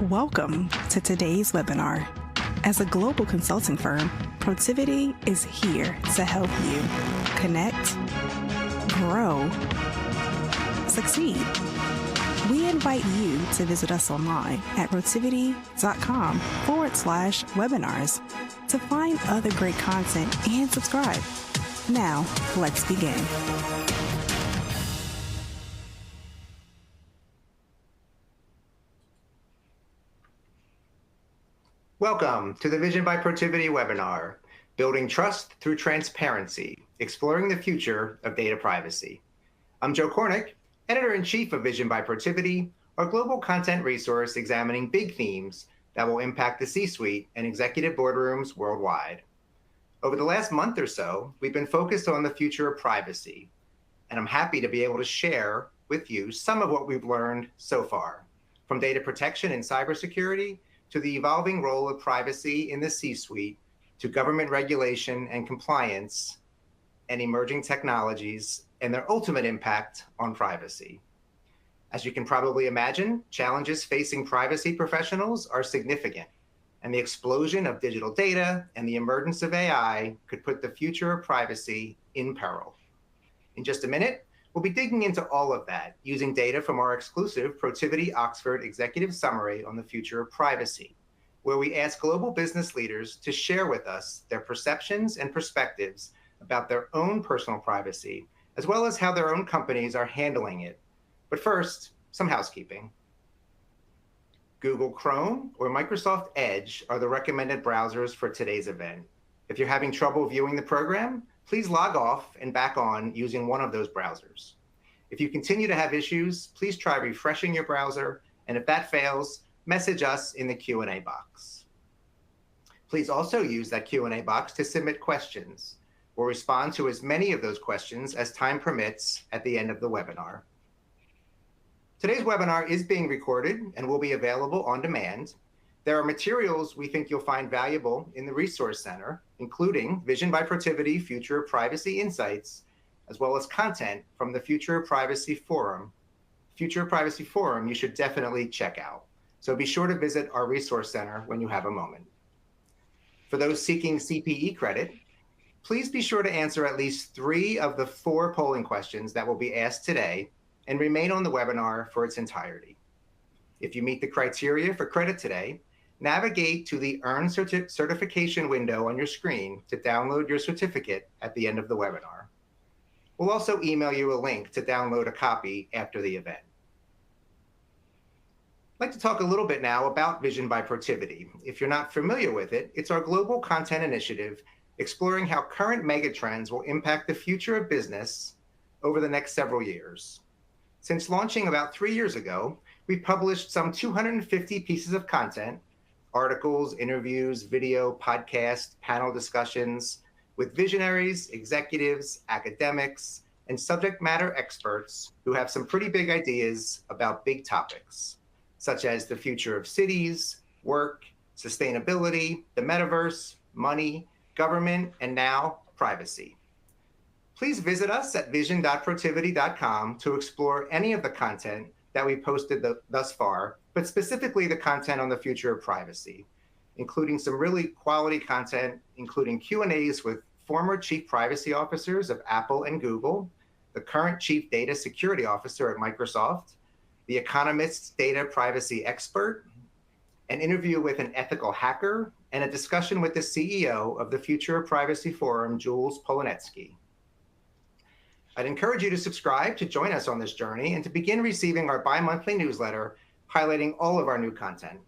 Welcome to today's webinar. As a global consulting firm, Protiviti is here to help you connect, grow, succeed. We invite you to visit us online at protiviti.com/webinars to find other great content and subscribe. Now, let's begin. Welcome to the Vision by Protiviti webinar, Building Trust Through Transparency, Exploring the Future of Data Privacy. I'm Joe Kornick, Editor-in-Chief of Vision by Protiviti, our global content resource examining big themes that will impact the C-suite and executive boardrooms worldwide. Over the last month or so, we've been focused on the future of privacy, and I'm happy to be able to share with you some of what we've learned so far, from data protection and cybersecurity to the evolving role of privacy in the C-suite, to government regulation and compliance, and emerging technologies and their ultimate impact on privacy. As you can probably imagine, challenges facing privacy professionals are significant, and the explosion of digital data and the emergence of AI could put the future of privacy in peril. In just a minute, we'll be digging into all of that using data from our exclusive Protiviti Oxford Executive Summary on the Future of Privacy, where we ask global business leaders to share with us their perceptions and perspectives about their own personal privacy, as well as how their own companies are handling it. But first, some housekeeping. Google Chrome or Microsoft Edge are the recommended browsers for today's event. If you're having trouble viewing the program, please log off and back on using one of those browsers. If you continue to have issues, please try refreshing your browser, and if that fails, message us in the Q&A box. Please also use that Q&A box to submit questions. We'll respond to as many of those questions as time permits at the end of the webinar. Today's webinar is being recorded and will be available on demand. There are materials we think you'll find valuable in the Resource Center, including Vision by Protiviti Future of Privacy Insights, as well as content from the Future of Privacy Forum. Future of Privacy Forum you should definitely check out. So be sure to visit our Resource Center when you have a moment. For those seeking CPE credit, please be sure to answer at least 3 of the 4 polling questions that will be asked today and remain on the webinar for its entirety. If you meet the criteria for credit today, navigate to the Earn Certification window on your screen to download your certificate at the end of the webinar. We'll also email you a link to download a copy after the event. I'd like to talk a little bit now about Vision by Protiviti. If you're not familiar with it, it's our global content initiative exploring how current megatrends will impact the future of business over the next several years. Since launching about 3 years ago, we've published some 250 pieces of content, articles, interviews, video, podcasts, panel discussions with visionaries, executives, academics, and subject matter experts who have some pretty big ideas about big topics, such as the future of cities, work, sustainability, the metaverse, money, government, and now privacy. Please visit us at vision.protiviti.com to explore any of the content that we posted thus far, but specifically the content on the future of privacy, including some really quality content, including Q&As with former chief privacy officers of Apple and Google, the current chief data security officer at Microsoft, the Economist's data privacy expert, an interview with an ethical hacker, and a discussion with the CEO of the Future of Privacy Forum, Jules Polonetsky. I'd encourage you to subscribe to join us on this journey and to begin receiving our bi-monthly newsletter highlighting all of our new content.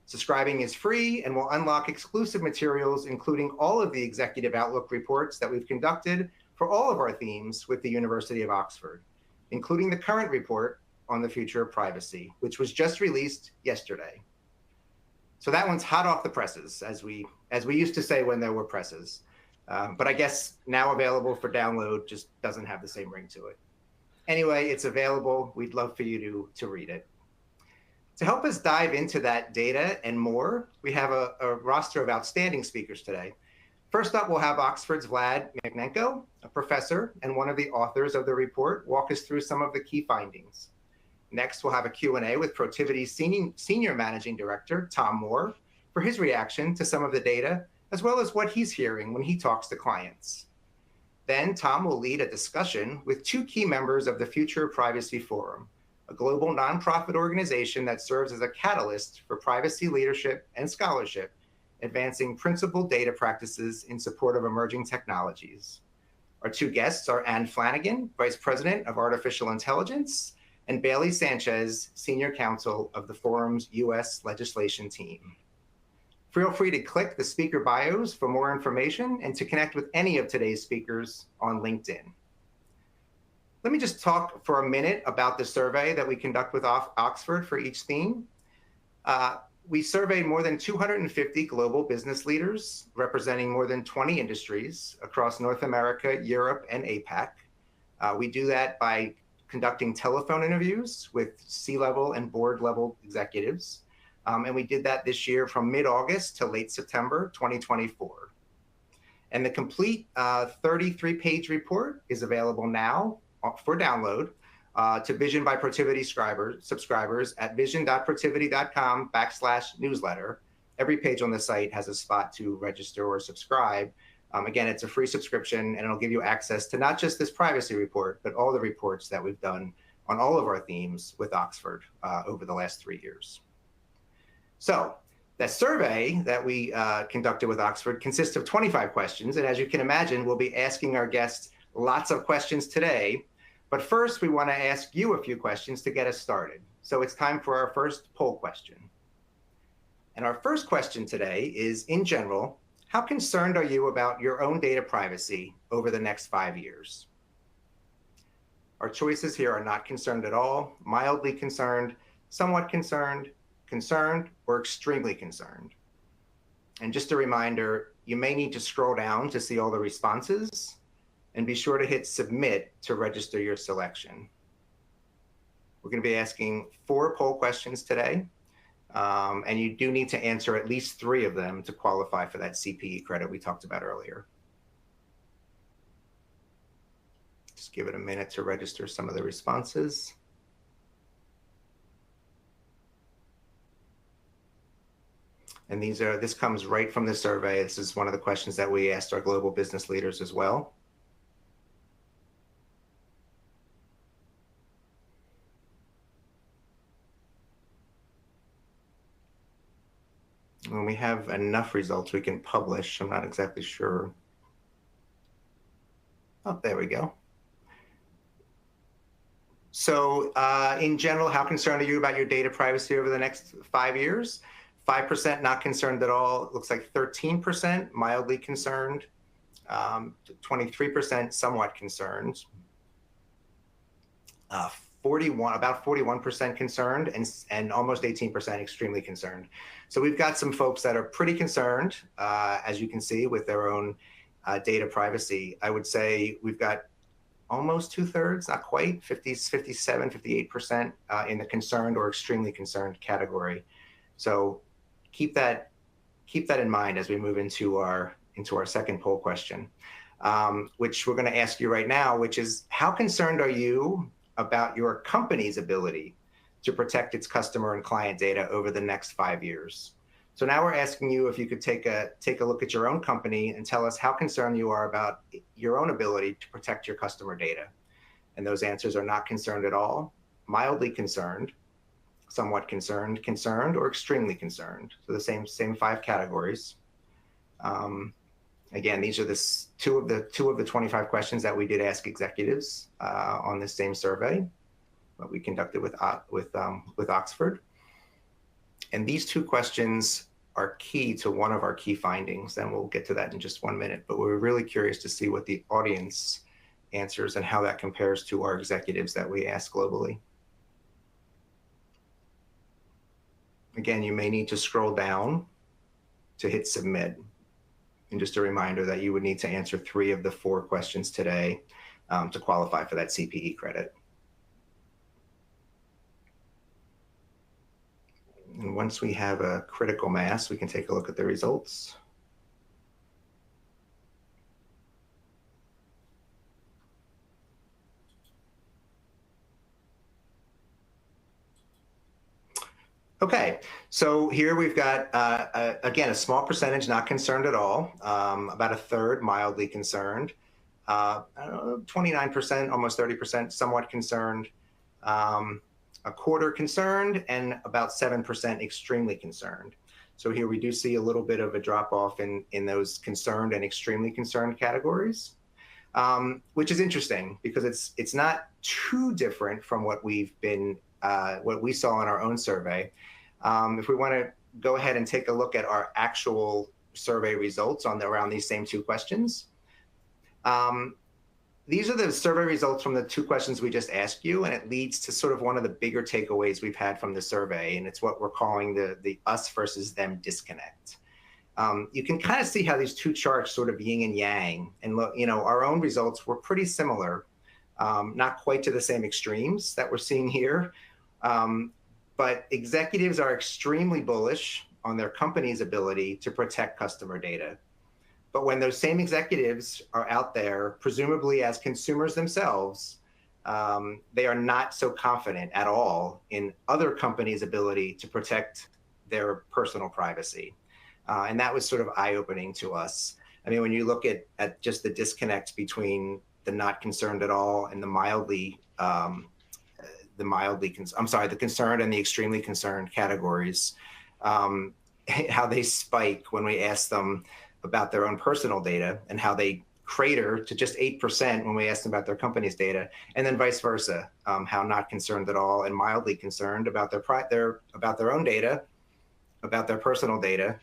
Subscribing is free and will unlock exclusive materials, including all of the Executive Outlook reports that we've conducted for all of our themes with the University of Oxford, including the current report on the future of privacy, which was just released yesterday. So that one's hot off the presses, as we used to say when there were presses. But I guess now available for download just doesn't have the same ring to it. Anyway, it's available. We'd love for you to read it. To help us dive into that data and more, we have a roster of outstanding speakers today. First up, we'll have Oxford's Vlad Miknenko, a professor and one of the authors of the report, walk us through some of the key findings. Next, we'll have a Q&A with Protiviti's Senior Managing Director, Tom Moore, for his reaction to some of the data, as well as what he's hearing when he talks to clients. Then Tom will lead a discussion with two key members of the Future of Privacy Forum, a global nonprofit organization that serves as a catalyst for privacy leadership and scholarship, advancing principled data practices in support of emerging technologies. Our two guests are Anne Flanagan, Vice President of Artificial Intelligence, and Bailey Sanchez, Senior Counsel of the Forum's U.S. legislation team. Feel free to click the speaker bios for more information and to connect with any of today's speakers on LinkedIn. Let me just talk for a minute about the survey that we conduct with Oxford for each theme. We surveyed more than 250 global business leaders representing more than 20 industries across North America, Europe, and APAC. We do that by conducting telephone interviews with C-level and board-level executives. And we did that this year from mid-August to late September 2024. And the complete 33-page report is available now for download to Vision by Protiviti subscribers at vision.protiviti.com/newsletter. Every page on the site has a spot to register or subscribe. Again, it's a free subscription, and it'll give you access to not just this privacy report, but all the reports that we've done on all of our themes with Oxford over the last 3 years. So that survey that we conducted with Oxford consists of 25 questions. And as you can imagine, we'll be asking our guests lots of questions today. But first, we want to ask you a few questions to get us started. So it's time for our first poll question. And our first question today is, in general, how concerned are you about your own data privacy over the next 5 years? Our choices here are not concerned at all, mildly concerned, somewhat concerned, concerned, or extremely concerned. And just a reminder, you may need to scroll down to see all the responses, and be sure to hit submit to register your selection. We're going to be asking 4 poll questions today, and you do need to answer at least 3 of them to qualify for that CPE credit we talked about earlier. Just give it a minute to register some of the responses. And this comes right from the survey. This is one of the questions that we asked our global business leaders as well. When we have enough results, we can publish. I'm not exactly sure. Oh, there we go. So in general, how concerned are you about your data privacy over the next 5 years? 5% not concerned at all. It looks like 13% mildly concerned, 23% somewhat concerned, about 41% concerned, and almost 18% extremely concerned. So we've got some folks that are pretty concerned, as you can see, with their own data privacy. I would say we've got almost 2/3, not quite, 57, 58% in the concerned or extremely concerned category. So keep that in mind as we move into our second poll question, which we're going to ask you right now, which is, how concerned are you about your company's ability to protect its customer and client data over the next 5 years? So now we're asking you if you could take a look at your own company and tell us how concerned you are about your own ability to protect your customer data. And those answers are not concerned at all, mildly concerned, somewhat concerned, concerned, or extremely concerned. So the same 5 categories. Again, these are two of the 25 questions that we did ask executives on this same survey that we conducted with Oxford. And these 2 questions are key to one of our key findings, and we'll get to that in just 1 minute. But we're really curious to see what the audience answers and how that compares to our executives that we ask globally. Again, you may need to scroll down to hit submit. And just a reminder that you would need to answer 3 of the 4 questions today to qualify for that CPE credit. And once we have a critical mass, we can take a look at the results. Okay, so here we've got, again, a small percentage not concerned at all, about a third mildly concerned, I don't know, 29%, almost 30% somewhat concerned, a quarter concerned, and about 7% extremely concerned. So here we do see a little bit of a drop off in those concerned and extremely concerned categories, which is interesting because it's not too different from what we saw in our own survey. If we want to go ahead and take a look at our actual survey results around these same two questions. These are the survey results from the two questions we just asked you, and it leads to sort of one of the bigger takeaways we've had from the survey, and it's what we're calling the us versus them disconnect. You can kind of see how these two charts sort of yin and yang, and look, our own results were pretty similar, not quite to the same extremes that we're seeing here, but executives are extremely bullish on their company's ability to protect customer data. But when those same executives are out there, presumably as consumers themselves, they are not so confident at all in other companies' ability to protect their personal privacy. And that was sort of eye-opening to us. I mean, when you look at just the disconnect between the not concerned at all and the concerned and the extremely concerned categories, how they spike when we ask them about their own personal data, and how they crater to just 8% when we ask them about their company's data, and then vice versa, how not concerned at all and mildly concerned about their own data, about their personal data,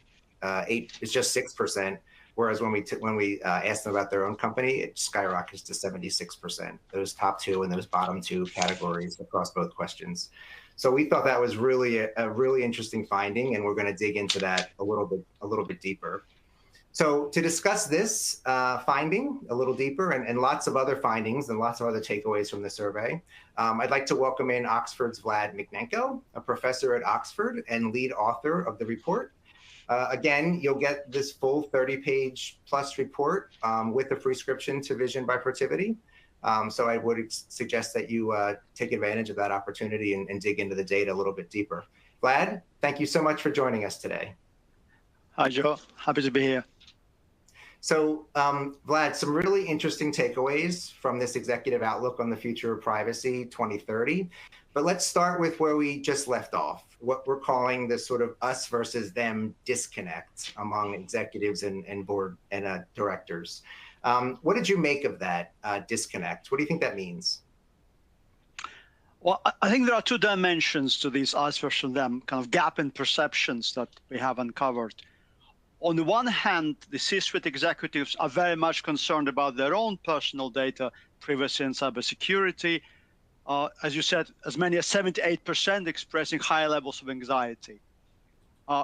is just 6%. Whereas when we ask them about their own company, it skyrockets to 76%. Those top two and those bottom two categories across both questions. So we thought that was really a really interesting finding, and we're going to dig into that a little bit deeper. So to discuss this finding a little deeper, and lots of other findings and lots of other takeaways from the survey, I'd like to welcome in Oxford's Vlad Miknenko, a professor at Oxford and lead author of the report. Again, you'll get this full 30-page plus report with a prescription to Vision by Protiviti. So I would suggest that you take advantage of that opportunity and dig into the data a little bit deeper. Vlad, thank you so much for joining us today. Hi, Joe. Happy to be here. So, Vlad, some really interesting takeaways from this executive outlook on the future of privacy 2030. But let's start with where we just left off, what we're calling the sort of us versus them disconnect among executives and board and directors. What did you make of that disconnect? What do you think that means? Well, I think there are two dimensions to these us versus them kind of gap in perceptions that we have uncovered. On the one hand, the C-suite executives are very much concerned about their own personal data, privacy and cybersecurity. As you said, as many as 78% expressing high levels of anxiety.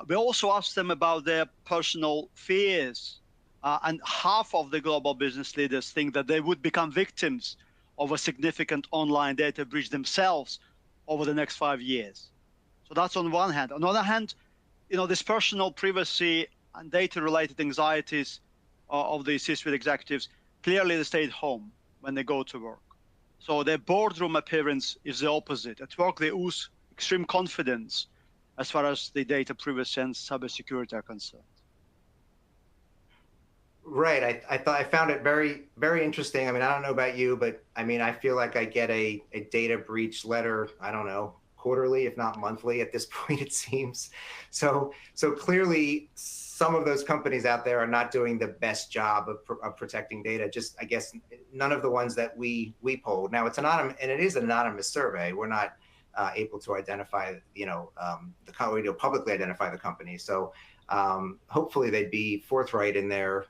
We also asked them about their personal fears, and half of the global business leaders think that they would become victims of a significant online data breach themselves over the next 5 years. So that's on one hand. On the other hand, this personal privacy and data-related anxieties of the C-suite executives, clearly they stay at home when they go to work. So their boardroom appearance is the opposite. At work, they ooze extreme confidence as far as the data privacy and cybersecurity are concerned. Right. I found it very, very interesting. I mean, I don't know about you, but I mean, I feel like I get a data breach letter, I don't know, quarterly, if not monthly at this point, it seems. So clearly, some of those companies out there are not doing the best job of protecting data. Just, I guess, none of the ones that we polled. Now, it's anonymous, and it is an anonymous survey. We're not able to identify, publicly identify the company. So hopefully, they'd be forthright in their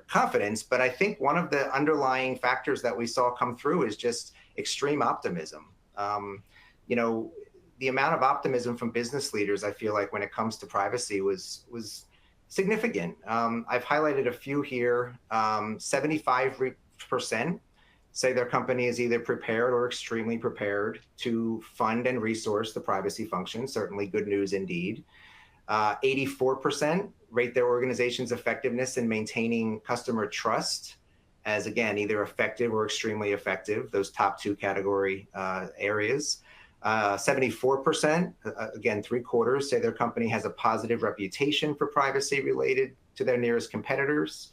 confidence. But I think one of the underlying factors that we saw come through is just extreme optimism. The amount of optimism from business leaders, I feel like, when it comes to privacy was significant. I've highlighted a few here. 75% say their company is either prepared or extremely prepared to fund and resource the privacy function. Certainly good news indeed. 84% rate their organization's effectiveness in maintaining customer trust as, again, either effective or extremely effective, those top two category areas. 74%, again, 3/4, say their company has a positive reputation for privacy related to their nearest competitors.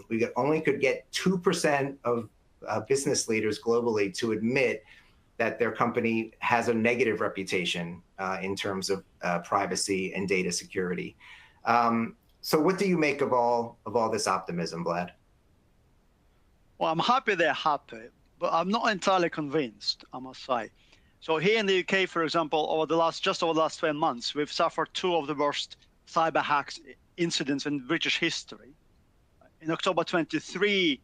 We only could get 2% of business leaders globally to admit that their company has a negative reputation in terms of privacy and data security. So what do you make of all this optimism, Vlad? Well, I'm happy they're happy, but I'm not entirely convinced, I must say. So here in the UK, for example, over the last 12 months, we've suffered 2 of the worst cyber hacks incidents in British history. In October 23,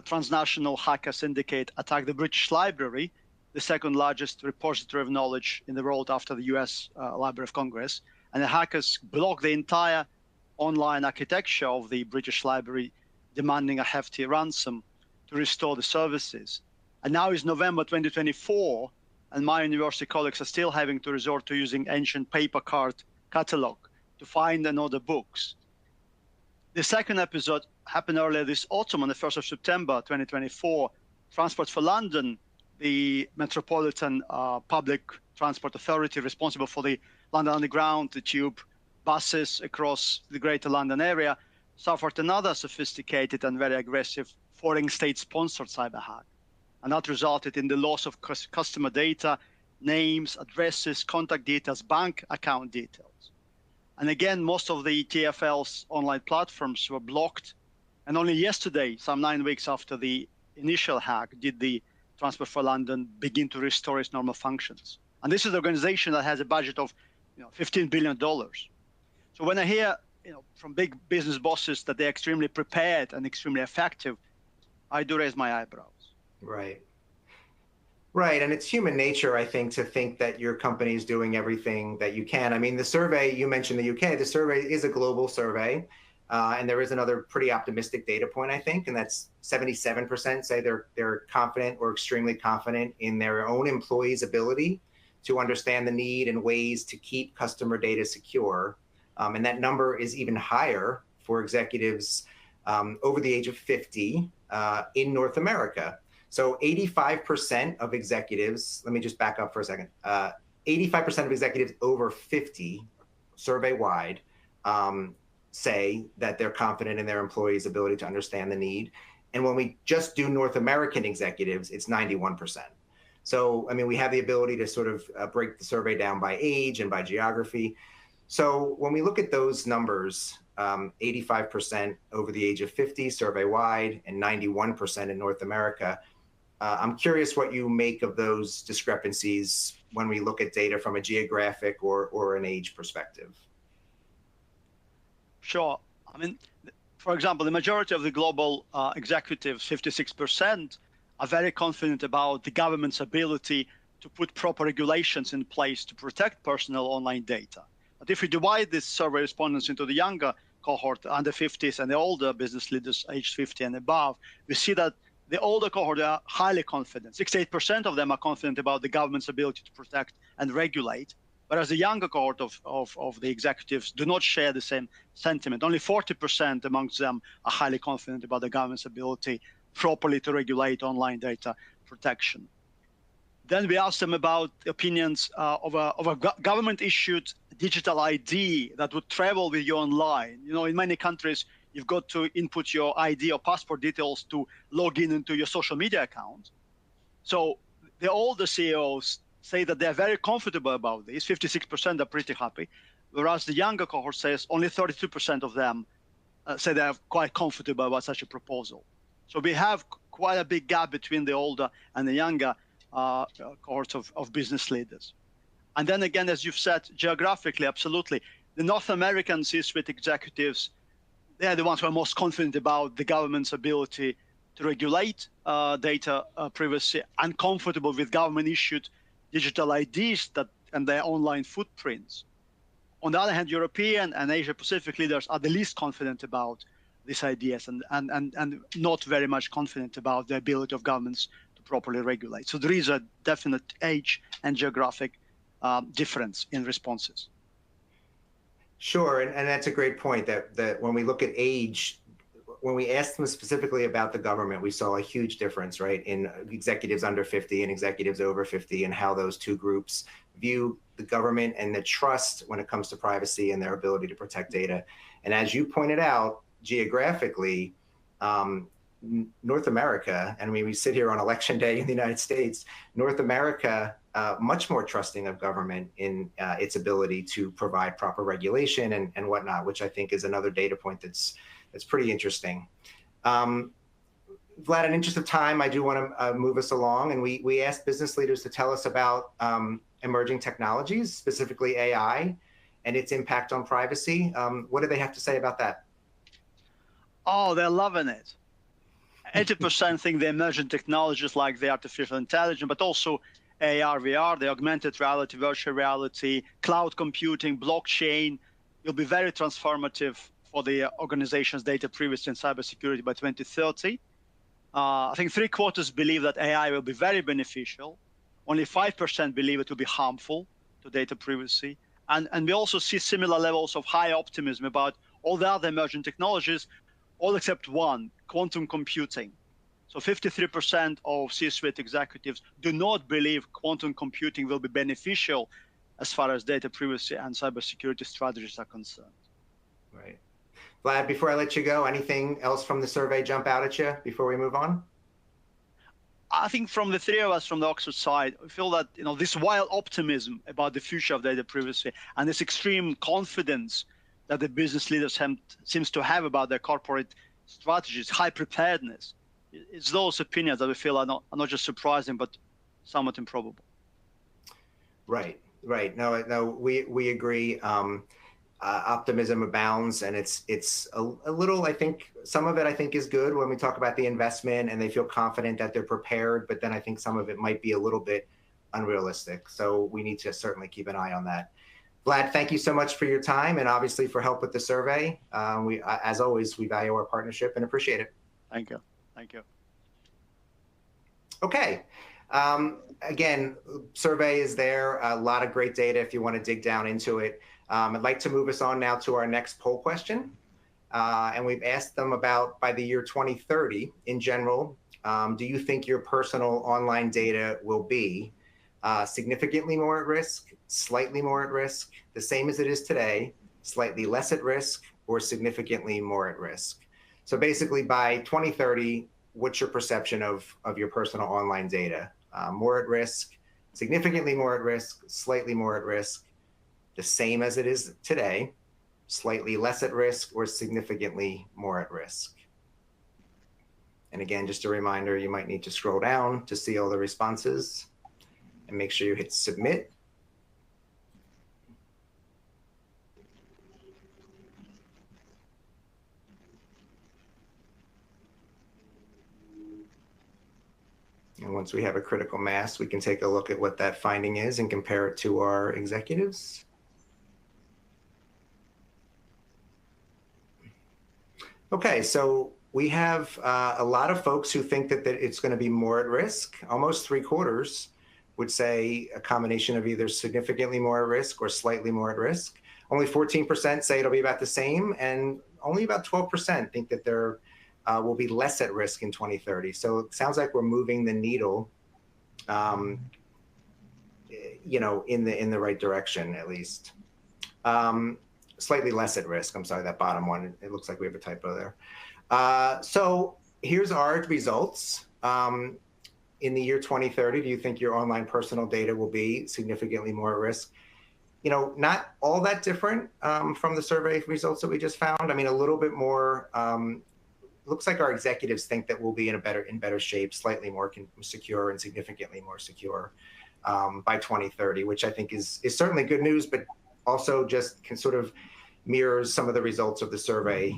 transnational hacker syndicate attacked the British Library, the second largest repository of knowledge in the world after the US Library of Congress. And the hackers blocked the entire online architecture of the British Library, demanding a hefty ransom to restore the services. And now is November 2024, and my university colleagues are still having to resort to using ancient paper card catalog to find and order books. The second episode happened earlier this autumn on the 1st of September 2024. Transport for London, the Metropolitan Public Transport Authority responsible for the London Underground, the tube, buses across the Greater London area, suffered another sophisticated and very aggressive foreign state-sponsored cyber hack. And that resulted in the loss of customer data, names, addresses, contact details, bank account details. And again, most of the TfL's online platforms were blocked. And only yesterday, some 9 weeks after the initial hack, did the Transport for London begin to restore its normal functions. And this is an organization that has a budget of $15 billion. So when I hear from big business bosses that they're extremely prepared and extremely effective, I do raise my eyebrows. Right. Right. And it's human nature, I think, to think that your company is doing everything that you can. I mean, the survey, you mentioned the UK, the survey is a global survey. And there is another pretty optimistic data point, I think, and that's 77% say they're confident or extremely confident in their own employees' ability to understand the need and ways to keep customer data secure. And that number is even higher for executives over the age of 50 in North America. So 85% of executives, let me just back up for a second, 85% of executives over 50 survey-wide say that they're confident in their employees' ability to understand the need. And when we just do North American executives, it's 91%. So, I mean, we have the ability to sort of break the survey down by age and by geography. So when we look at those numbers, 85% over the age of 50 survey-wide and 91% in North America, I'm curious what you make of those discrepancies when we look at data from a geographic or an age perspective. Sure. I mean, for example, the majority of the global executives, 56%, are very confident about the government's ability to put proper regulations in place to protect personal online data. But if we divide this survey respondents into the younger cohort, under 50s, and the older business leaders aged 50 and above, we see that the older cohort are highly confident. 68% of them are confident about the government's ability to protect and regulate, whereas the younger cohort of the executives do not share the same sentiment. Only 40% amongst them are highly confident about the government's ability properly to regulate online data protection. Then we asked them about opinions of a government-issued digital ID that would travel with you online. In many countries, you've got to input your ID or passport details to log in into your social media account. So the older CEOs say that they're very comfortable about this. 56% are pretty happy, whereas the younger cohort says only 32% of them say they're quite comfortable about such a proposal. So we have quite a big gap between the older and the younger cohorts of business leaders. And then again, as you've said, geographically, absolutely. The North American C-suite executives, they're the ones who are most confident about the government's ability to regulate data privacy and comfortable with government-issued digital IDs and their online footprints. On the other hand, European and Asia-Pacific leaders are the least confident about these ideas and not very much confident about the ability of governments to properly regulate. So there is a definite age and geographic difference in responses. Sure, and that's a great point that when we look at age, when we asked them specifically about the government, we saw a huge difference, right, in executives under 50 and executives over 50, and how those two groups view the government and the trust when it comes to privacy and their ability to protect data. And as you pointed out, geographically, North America, and we sit here on election day in the United States, North America, much more trusting of government in its ability to provide proper regulation and whatnot, which I think is another data point that's pretty interesting. Vlad, in interest of time, I do want to move us along, and we asked business leaders to tell us about emerging technologies, specifically AI, and its impact on privacy. What do they have to say about that? Oh, they're loving it. 80% think the emerging technologies like the artificial intelligence, but also AR, VR, the augmented reality, virtual reality, cloud computing, blockchain, will be very transformative for the organization's data privacy and cybersecurity by 2030. I think 3/4 believe that AI will be very beneficial. Only 5% believe it will be harmful to data privacy. And we also see similar levels of high optimism about all the other emerging technologies, all except one, quantum computing. So 53% of C-suite executives do not believe quantum computing will be beneficial as far as data privacy and cybersecurity strategies are concerned. Right. Vlad, before I let you go, anything else from the survey jump out at you before we move on? I think from the three of us from the Oxford side, we feel that this wild optimism about the future of data privacy and this extreme confidence that the business leaders seems to have about their corporate strategies, high preparedness, it's those opinions that we feel are not just surprising, but somewhat improbable. Right. No, we agree. Optimism abounds, and it's a little, I think, some of it I think is good when we talk about the investment and they feel confident that they're prepared, but then I think some of it might be a little bit unrealistic. So we need to certainly keep an eye on that. Vlad, thank you so much for your time and obviously for help with the survey. As always, we value our partnership and appreciate it. Thank you. Okay. Again, survey is there, a lot of great data if you want to dig down into it. I'd like to move us on now to our next poll question. And we've asked them about, by the year 2030, in general, do you think your personal online data will be significantly more at risk, slightly more at risk, the same as it is today, slightly less at risk, or significantly more at risk? So basically, by 2030, what's your perception of your personal online data? More at risk, significantly more at risk, slightly more at risk, the same as it is today, slightly less at risk, or significantly more at risk? And again, just a reminder, you might need to scroll down to see all the responses and make sure you hit submit. And once we have a critical mass, we can take a look at what that finding is and compare it to our executives. Okay, so we have a lot of folks who think that it's going to be more at risk. Almost 3/4 would say a combination of either significantly more at risk or slightly more at risk. Only 14% say it'll be about the same, and only about 12% think that there will be less at risk in 2030. So it sounds like we're moving the needle, in the right direction at least. Slightly less at risk. I'm sorry, that bottom one, it looks like we have a typo there. So here's our results. In the year 2030, do you think your online personal data will be significantly more at risk? Not all that different from the survey results that we just found. I mean, a little bit more. Looks like our executives think that we'll be in better shape, slightly more secure and significantly more secure by 2030, which I think is certainly good news, but also just can sort of mirrors some of the results of the survey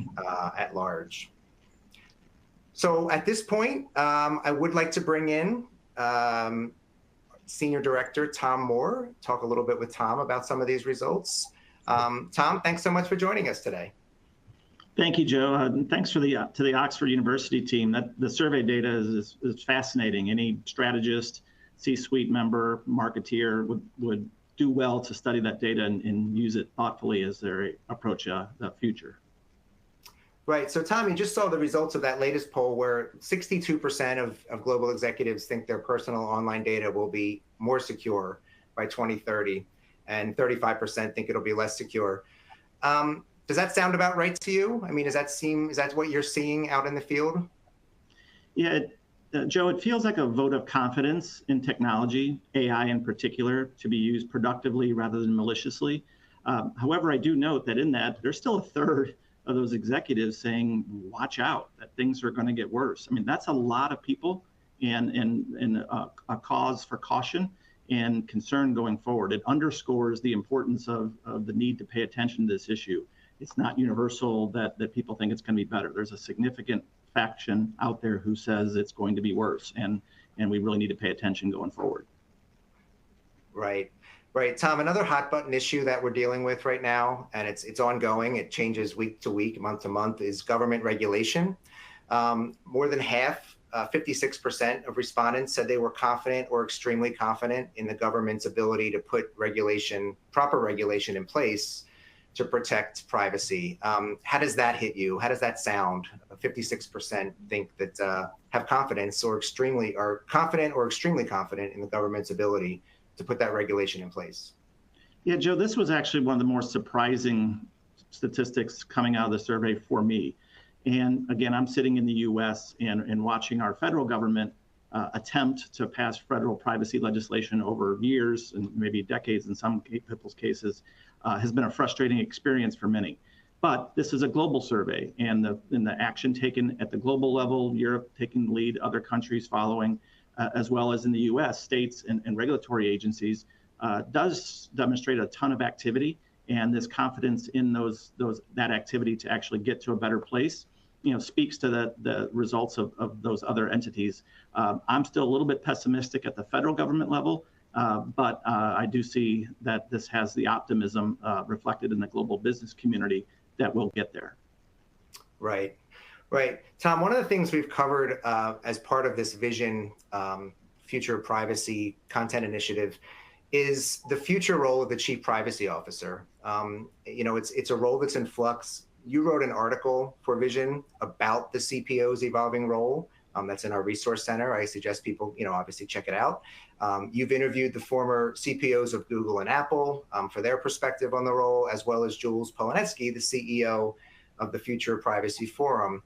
at large. So at this point, I would like to bring in Senior Director Tom Moore, talk a little bit with Tom about some of these results. Tom, thanks so much for joining us today. Thank you, Joe. And thanks to the Oxford University team. The survey data is fascinating. Any strategist, C-suite member, marketeer would do well to study that data and use it thoughtfully as they approach the future. Right. So, Tom, you just saw the results of that latest poll where 62% of global executives think their personal online data will be more secure by 2030, and 35% think it'll be less secure. Does that sound about right to you? I mean, is that what you're seeing out in the field? Yeah, Joe, it feels like a vote of confidence in technology, AI in particular, to be used productively rather than maliciously. However, I do note that in that, there's still a third of those executives saying, watch out, that things are going to get worse. I mean, that's a lot of people and a cause for caution and concern going forward. It underscores the importance of the need to pay attention to this issue. It's not universal that people think it's going to be better. There's a significant faction out there who says it's going to be worse, and we really need to pay attention going forward. Right. Right. Tom, another hot button issue that we're dealing with right now, and it's ongoing, it changes week to week, month to month, is government regulation. More than half, 56% of respondents said they were confident or extremely confident in the government's ability to put proper regulation in place to protect privacy. How does that hit you? How does that sound? 56% think that have confidence or confident or extremely confident in the government's ability to put that regulation in place. Yeah, Joe, this was actually one of the more surprising statistics coming out of the survey for me. And again, I'm sitting in the US and watching our federal government attempt to pass federal privacy legislation over years and maybe decades in some people's cases has been a frustrating experience for many. But this is a global survey, and the action taken at the global level, Europe taking the lead, other countries following, as well as in the US, states and regulatory agencies, does demonstrate a ton of activity, and this confidence in that activity to actually get to a better place, speaks to the results of those other entities. I'm still a little bit pessimistic at the federal government level, but I do see that this has the optimism reflected in the global business community that we'll get there. Right. Right. Tom, one of the things we've covered as part of this Vision Future Privacy Content Initiative is the future role of the Chief Privacy Officer. It's a role that's in flux. You wrote an article for Vision about the CPO's evolving role. That's in our resource center. I suggest people, obviously check it out. You've interviewed the former CPOs of Google and Apple for their perspective on the role, as well as Jules Polanetsky, the CEO of the Future Privacy Forum.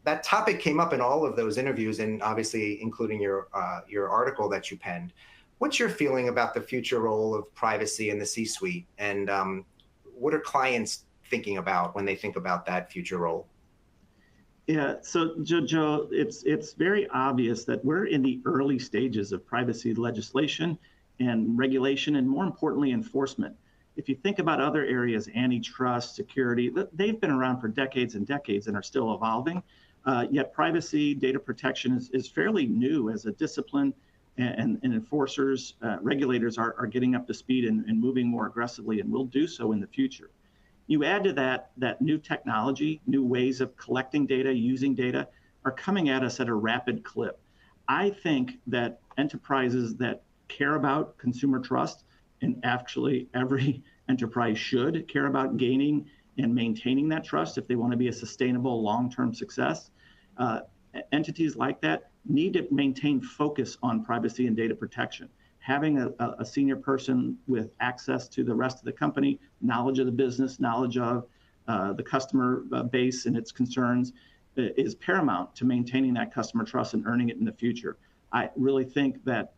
That topic came up in all of those interviews, and obviously including your article that you penned. What's your feeling about the future role of privacy in the C-suite, and what are clients thinking about when they think about that future role? Yeah, so Joe, it's very obvious that we're in the early stages of privacy legislation and regulation, and more importantly, enforcement. If you think about other areas, antitrust, security, they've been around for decades and decades and are still evolving. Yet privacy, data protection is fairly new as a discipline, and enforcers, regulators are getting up to speed and moving more aggressively, and will do so in the future. You add to that new technology, new ways of collecting data, using data, are coming at us at a rapid clip. I think that enterprises that care about consumer trust, and actually every enterprise should care about gaining and maintaining that trust if they want to be a sustainable long-term success, entities like that need to maintain focus on privacy and data protection. Having a senior person with access to the rest of the company, knowledge of the business, knowledge of the customer base and its concerns is paramount to maintaining that customer trust and earning it in the future. I really think that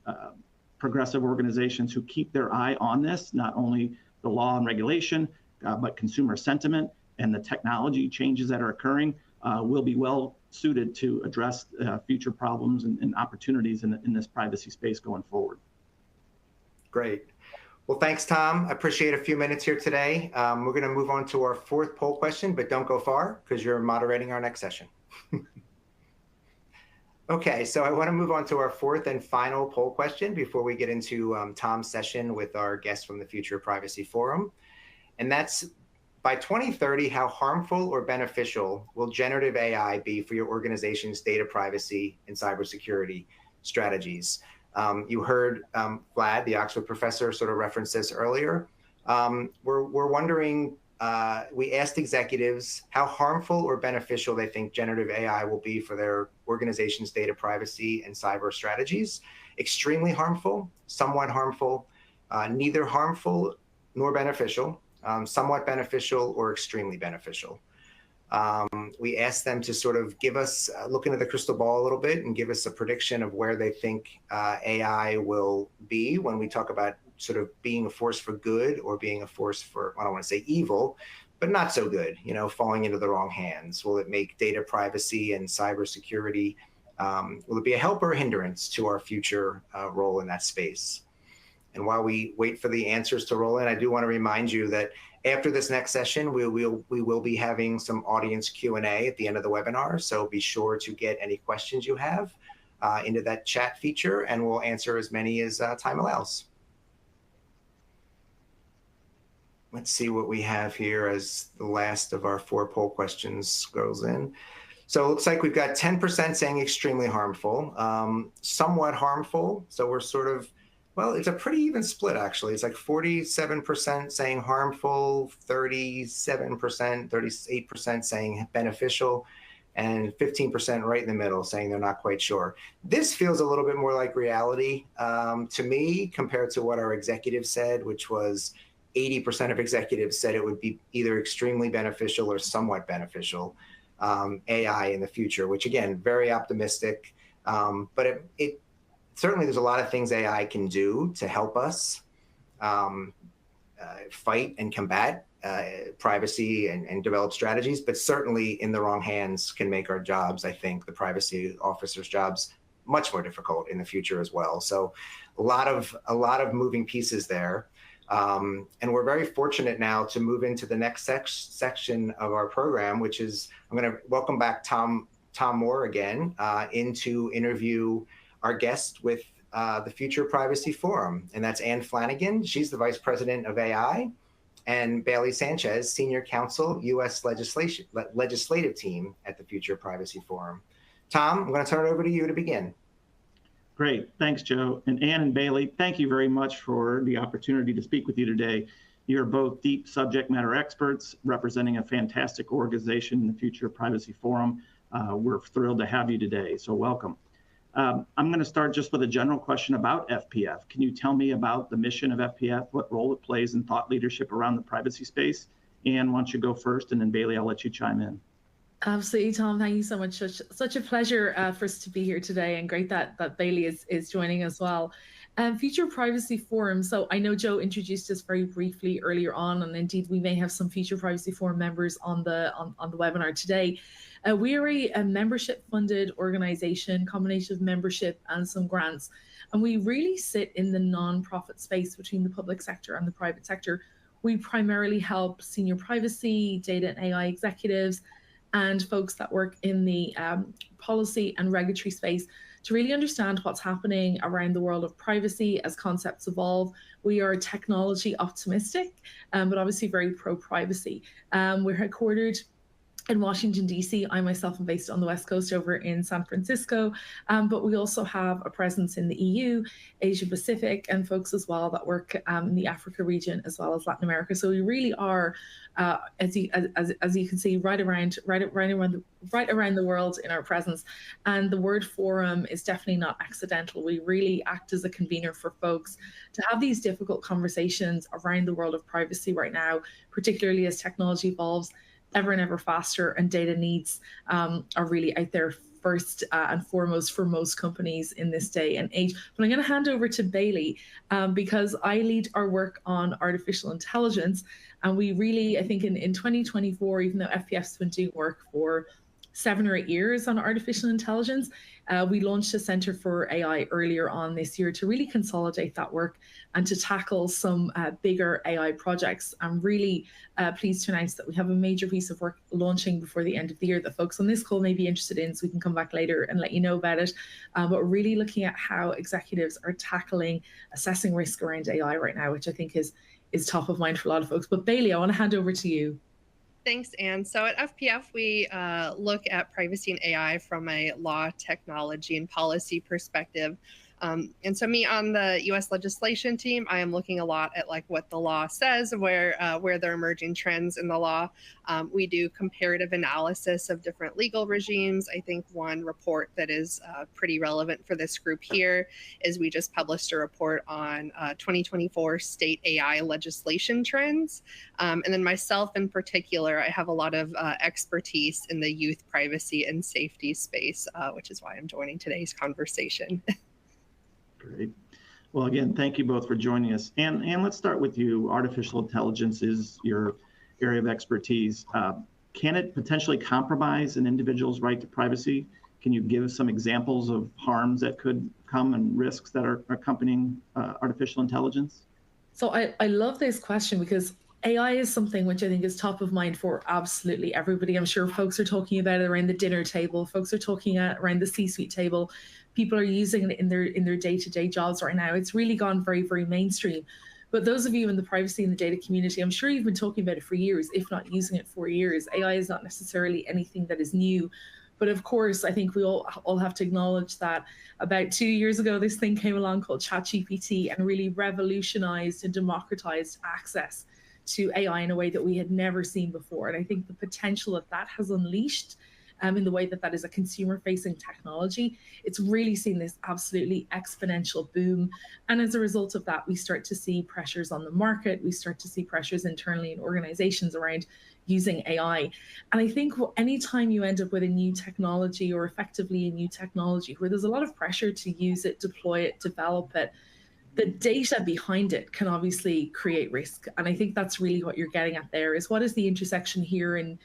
progressive organizations who keep their eye on this, not only the law and regulation, but consumer sentiment and the technology changes that are occurring, will be well suited to address future problems and opportunities in this privacy space going forward. Great. Well, thanks, Tom. I appreciate a few minutes here today. We're going to move on to our fourth poll question, but don't go far because you're moderating our next session. Okay, so I want to move on to our fourth and final poll question before we get into Tom's session with our guests from the Future Privacy Forum. And that's, by 2030, how harmful or beneficial will generative AI be for your organization's data privacy and cybersecurity strategies? You heard Vlad, the Oxford professor, sort of reference this earlier. We're wondering we asked executives how harmful or beneficial they think generative AI will be for their organization's data privacy and cyber strategies. Extremely harmful, somewhat harmful, neither harmful nor beneficial, somewhat beneficial, or extremely beneficial. We asked them to sort of give us, look into the crystal ball a little bit and give us a prediction of where they think AI will be when we talk about sort of being a force for good or being a force for, I don't want to say evil, but not so good, you know, falling into the wrong hands. Will it make data privacy and cybersecurity, will it be a help or a hindrance to our future role in that space? And while we wait for the answers to roll in, I do want to remind you that after this next session, we will be having some audience Q&A at the end of the webinar. So be sure to get any questions you have into that chat feature, and we'll answer as many as time allows. Let's see what we have here as the last of our 4 poll questions goes in. So it looks like we've got 10% saying extremely harmful, somewhat harmful. So we're sort of, well, it's a pretty even split, actually. It's like 47% saying harmful, 37%, 38% saying beneficial, and 15% right in the middle saying they're not quite sure. This feels a little bit more like reality to me compared to what our executives said, which was 80% of executives said it would be either extremely beneficial or somewhat beneficial, AI in the future, which again, very optimistic. But it certainly there's a lot of things AI can do to help us fight and combat privacy and develop strategies, but certainly in the wrong hands can make our jobs, I think, the privacy officers' jobs much more difficult in the future as well. So a lot of moving pieces there. And we're very fortunate now to move into the next section of our program, which is, I'm going to welcome back Tom Moore again into interview our guest with the Future Privacy Forum. And that's Anne Flanagan. She's the Vice President of AI, and Bailey Sanchez, Senior Counsel, U.S. Legislative Team at the Future Privacy Forum. Tom, I'm going to turn it over to you to begin. Great. Thanks, Joe. And Anne and Bailey, thank you very much for the opportunity to speak with you today. You're both deep subject matter experts representing a fantastic organization in the Future Privacy Forum. We're thrilled to have you today, so welcome. I'm going to start just with a general question about FPF. Can you tell me about the mission of FPF, what role it plays in thought leadership around the privacy space? Anne, why don't you go first, and then Bailey, I'll let you chime in. Absolutely, Tom. Thank you so much. Such a pleasure for us to be here today, and great that Bailey is joining as well. Future Privacy Forum. So I know Joe introduced us very briefly earlier on, and indeed we may have some Future Privacy Forum members on the webinar today. We are a membership-funded organization, combination of membership and some grants, and we really sit in the nonprofit space between the public sector and the private sector. We primarily help senior privacy, data and AI executives, and folks that work in the policy and regulatory space to really understand what's happening around the world of privacy as concepts evolve. We are technology optimistic, but obviously very pro-privacy. We're headquartered in Washington, D.C. I myself am based on the West Coast over in San Francisco, but we also have a presence in the EU, Asia Pacific, and folks as well that work in the Africa region as well as Latin America. So we really are, as you can see, right around the world in our presence. And the word forum is definitely not accidental. We really act as a convener for folks to have these difficult conversations around the world of privacy right now, particularly as technology evolves ever and ever faster, and data needs are really out there first and foremost for most companies in this day and age. But I'm going to hand over to Bailey because I lead our work on artificial intelligence. And we really, I think in 2024, even though FPF's been doing work for 7 or 8 years on artificial intelligence, we launched a Center for AI earlier on this year to really consolidate that work and to tackle some bigger AI projects. I'm really pleased to announce that we have a major piece of work launching before the end of the year that folks on this call may be interested in, so we can come back later and let you know about it. But we're really looking at how executives are tackling assessing risk around AI right now, which I think is top of mind for a lot of folks. But Bailey, I want to hand over to you. Thanks, Anne. So at FPF, we look at privacy and AI from a law, technology, and policy perspective. And so me on the U.S. legislation team, I am looking a lot at like what the law says, where there are emerging trends in the law. We do comparative analysis of different legal regimes. I think one report that is pretty relevant for this group here is we just published a report on 2024 state AI legislation trends. And then myself in particular, I have a lot of expertise in the youth privacy and safety space, which is why I'm joining today's conversation. Great. Well, again, thank you both for joining us. And let's start with you. Artificial intelligence is your area of expertise. Can it potentially compromise an individual's right to privacy? Can you give some examples of harms that could come and risks that are accompanying artificial intelligence? So I love this question because AI is something which I think is top of mind for absolutely everybody. I'm sure folks are talking about it around the dinner table. Folks are talking around the C-suite table. People are using it in their day-to-day jobs right now. It's really gone very, very mainstream. But those of you in the privacy and the data community, I'm sure you've been talking about it for years, if not using it for years. AI is not necessarily anything that is new. But of course, I think we all have to acknowledge that about 2 years ago, this thing came along called ChatGPT and really revolutionized and democratized access to AI in a way that we had never seen before. And I think the potential that has unleashed in the way that is a consumer-facing technology, it's really seen this absolutely exponential boom. And as a result of that, we start to see pressures on the market. We start to see pressures internally in organizations around using AI. And I think anytime you end up with a new technology or effectively a new technology where there's a lot of pressure to use it, deploy it, develop it, the data behind it can obviously create risk. And I think that's really what you're getting at there is what is the intersection here, and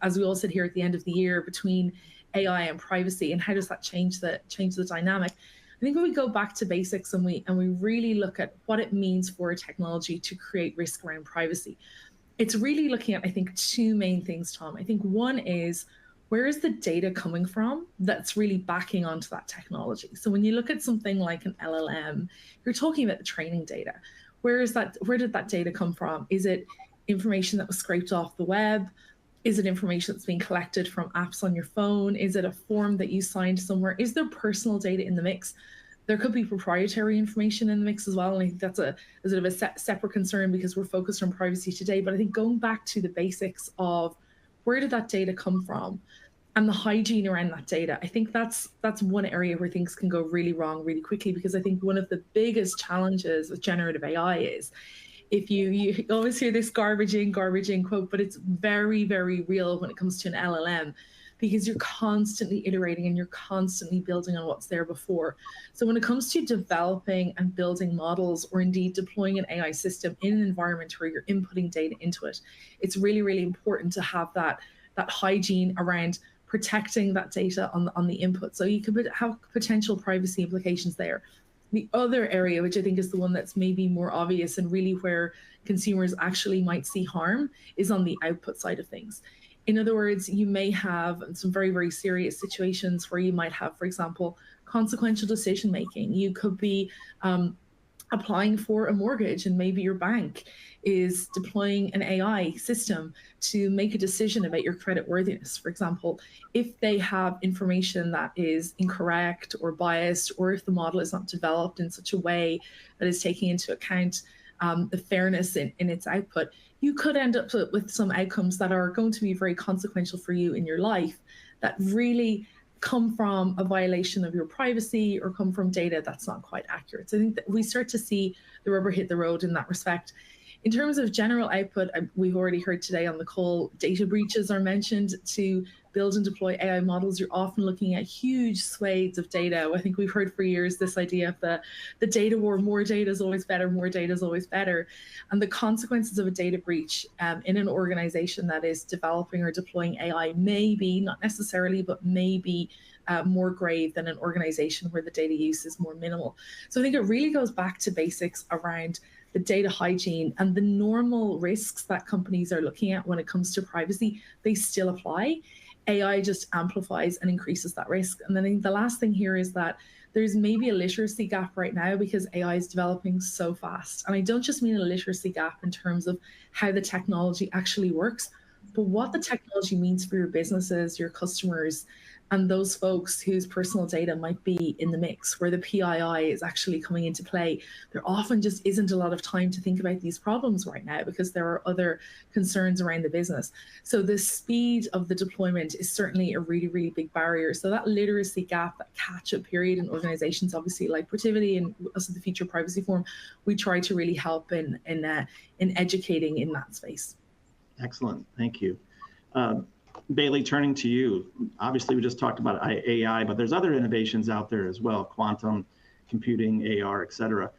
as we all said here at the end of the year, between AI and privacy, and how does that change the dynamic? I think when we go back to basics and we really look at what it means for a technology to create risk around privacy, it's really looking at, I think, two main things, Tom. I think one is, where is the data coming from that's really backing onto that technology? So when you look at something like an LLM, you're talking about the training data. Where did that data come from? Is it information that was scraped off the web? Is it information that's being collected from apps on your phone? Is it a form that you signed somewhere? Is there personal data in the mix? There could be proprietary information in the mix as well. And I think that's a bit of a separate concern because we're focused on privacy today. But I think going back to the basics of where did that data come from and the hygiene around that data, I think that's one area where things can go really wrong really quickly, because I think one of the biggest challenges with generative AI is, if you always hear this garbage in quote, but it's very, very real when it comes to an LLM, because you're constantly iterating and you're constantly building on what's there before. So when it comes to developing and building models, or indeed deploying an AI system in an environment where you're inputting data into it, it's really, really important to have that hygiene around protecting that data on the input. So you could have potential privacy implications there. The other area, which I think is the one that's maybe more obvious and really where consumers actually might see harm, is on the output side of things. In other words, you may have some very, very serious situations where you might have, for example, consequential decision making. You could be applying for a mortgage, and maybe your bank is deploying an AI system to make a decision about your credit worthiness. For example, if they have information that is incorrect or biased, or if the model is not developed in such a way that is taking into account the fairness in its output, you could end up with some outcomes that are going to be very consequential for you in your life, that really come from a violation of your privacy or come from data that's not quite accurate. So I think that we start to see the rubber hit the road in that respect. In terms of general output, we've already heard today on the call, data breaches are mentioned. To build and deploy AI models, you're often looking at huge swathes of data. I think we've heard for years this idea of the data war: more data is always better, more data is always better. And the consequences of a data breach in an organization that is developing or deploying AI may be, not necessarily, but may be more grave than an organization where the data use is more minimal. So I think it really goes back to basics around the data hygiene, and the normal risks that companies are looking at when it comes to privacy, they still apply. AI just amplifies and increases that risk. And then I think the last thing here is that there's maybe a literacy gap right now because AI is developing so fast. And I don't just mean a literacy gap in terms of how the technology actually works, but what the technology means for your businesses, your customers, and those folks whose personal data might be in the mix, where the PII is actually coming into play, there often just isn't a lot of time to think about these problems right now because there are other concerns around the business. So the speed of the deployment is certainly a really, really big barrier. So that literacy gap, that catch-up period in organizations, obviously like Protiviti and also the Future Privacy Forum, we try to really help in educating in that space. Excellent, thank you. Bailey, turning to you. Obviously, we just talked about AI, but there's other innovations out there as well, quantum computing, AR, et cetera.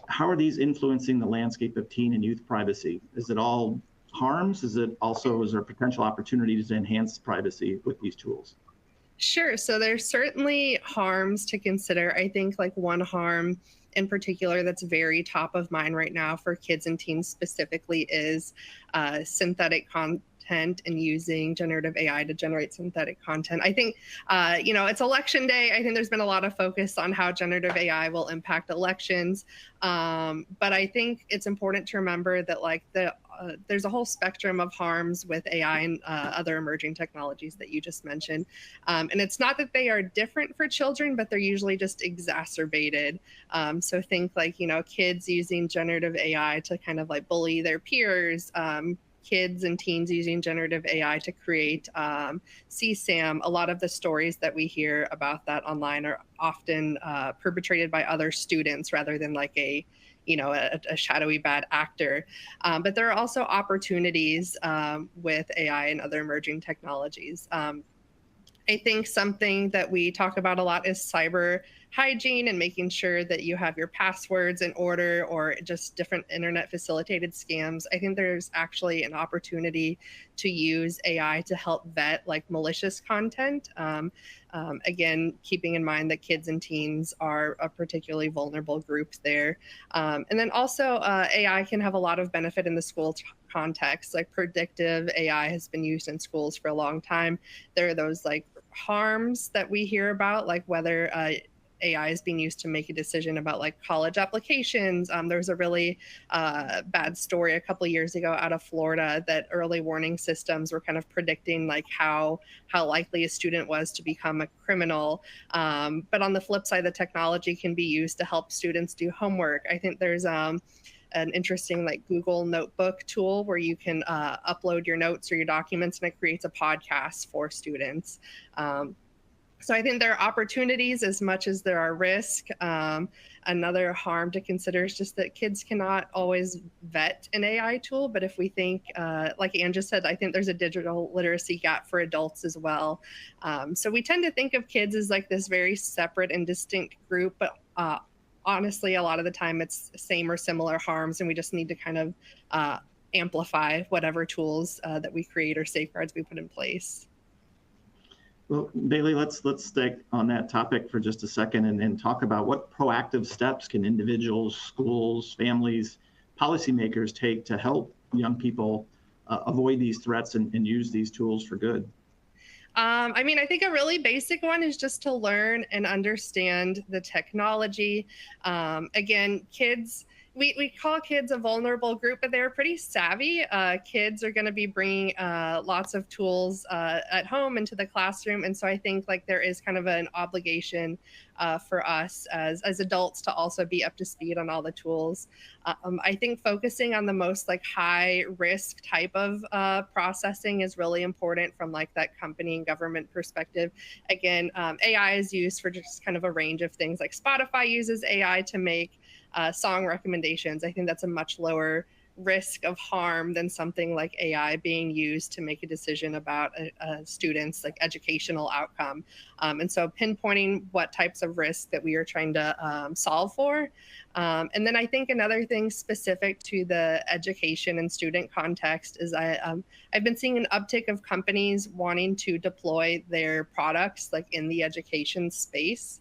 How are these influencing the landscape of teen and youth privacy? Is it all harms? Is there potential opportunities to enhance privacy with these tools? Sure. So there's certainly harms to consider. I think like one harm in particular that's very top of mind right now for kids and teens specifically is synthetic content and using generative AI to generate synthetic content. I think, it's election day. I think there's been a lot of focus on how generative AI will impact elections. But I think it's important to remember that there's a whole spectrum of harms with AI and other emerging technologies that you just mentioned. And it's not that they are different for children, but they're usually just exacerbated. So think kids using generative AI to kind of like bully their peers, kids and teens using generative AI to create CSAM. A lot of the stories that we hear about that online are often perpetrated by other students rather than like a shadowy bad actor. But there are also opportunities with AI and other emerging technologies. I think something that we talk about a lot is cyber hygiene and making sure that you have your passwords in order, or just different internet facilitated scams. I think there's actually an opportunity to use AI to help vet like malicious content. Again, keeping in mind that kids and teens are a particularly vulnerable group there. And then also AI can have a lot of benefit in the school context. Like predictive AI has been used in schools for a long time. There are those like harms that we hear about, like whether AI is being used to make a decision about like college applications. There was a really bad story a couple of years ago out of Florida that early warning systems were kind of predicting like how likely a student was to become a criminal. But on the flip side, the technology can be used to help students do homework. I think there's an interesting like Google Notebook tool where you can upload your notes or your documents and it creates a podcast for students. So I think there are opportunities as much as there are risks. Another harm to consider is just that kids cannot always vet an AI tool. But if we think, like Anne just said, I think there's a digital literacy gap for adults as well. So we tend to think of kids as like this very separate and distinct group, but honestly, a lot of the time it's same or similar harms, and we just need to kind of amplify whatever tools that we create or safeguards we put in place. Well, Bailey, let's stick on that topic for just a second and talk about what proactive steps can individuals, schools, families, policymakers take to help young people avoid these threats and use these tools for good. I mean, I think a really basic one is just to learn and understand the technology. Again, kids, we call kids a vulnerable group, but they're pretty savvy. Kids are going to be bringing lots of tools at home into the classroom. And so I think like there is kind of an obligation for us as adults to also be up to speed on all the tools. I think focusing on the most like high risk type of processing is really important from like that company and government perspective. Again, AI is used for just kind of a range of things. Like Spotify uses AI to make song recommendations. I think that's a much lower risk of harm than something like AI being used to make a decision about a student's like educational outcome. And so pinpointing what types of risks that we are trying to solve for. And then I think another thing specific to the education and student context is I've been seeing an uptick of companies wanting to deploy their products like in the education space.